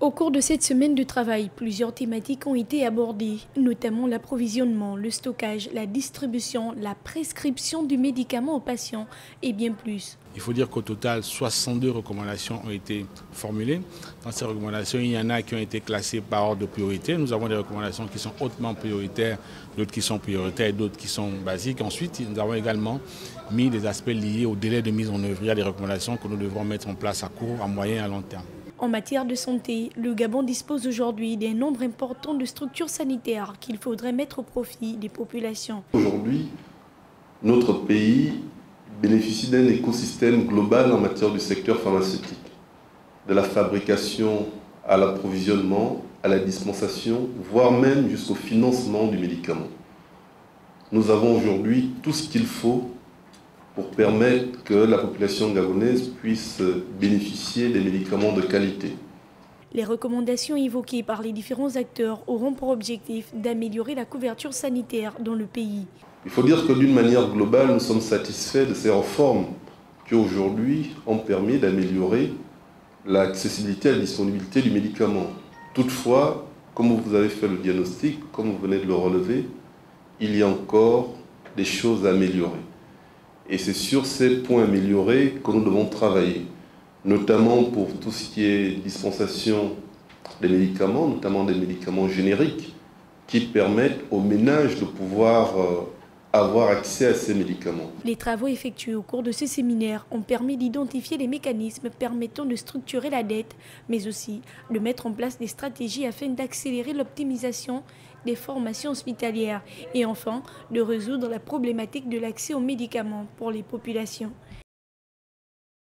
Au cours de cette semaine de travail, plusieurs thématiques ont été abordées, notamment l'approvisionnement, le stockage, la distribution, la prescription du médicament aux patients et bien plus. Il faut dire qu'au total, 62 recommandations ont été formulées. Dans ces recommandations, il y en a qui ont été classées par ordre de priorité. Nous avons des recommandations qui sont hautement prioritaires, d'autres qui sont prioritaires et d'autres qui sont basiques. Ensuite, nous avons également mis des aspects liés au délai de mise en œuvre. Il y a des recommandations que nous devrons mettre en place à court, à moyen et à long terme. En matière de santé, le Gabon dispose aujourd'hui d'un nombre important de structures sanitaires qu'il faudrait mettre au profit des populations. Aujourd'hui, notre pays bénéficie d'un écosystème global en matière du secteur pharmaceutique, de la fabrication à l'approvisionnement, à la dispensation, voire même jusqu'au financement du médicament. Nous avons aujourd'hui tout ce qu'il faut pour permettre que la population gabonaise puisse bénéficier des médicaments de qualité. Les recommandations évoquées par les différents acteurs auront pour objectif d'améliorer la couverture sanitaire dans le pays. Il faut dire que d'une manière globale, nous sommes satisfaits de ces réformes qui aujourd'hui ont permis d'améliorer l'accessibilité et la disponibilité du médicament. Toutefois, comme vous avez fait le diagnostic, comme vous venez de le relever, il y a encore des choses à améliorer. Et c'est sur ces points améliorés que nous devons travailler, notamment pour tout ce qui est dispensation des médicaments, notamment des médicaments génériques, qui permettent aux ménages de pouvoir avoir accès à ces médicaments. Les travaux effectués au cours de ce séminaire ont permis d'identifier les mécanismes permettant de structurer la dette, mais aussi de mettre en place des stratégies afin d'accélérer l'optimisation des formations hospitalières et enfin de résoudre la problématique de l'accès aux médicaments pour les populations.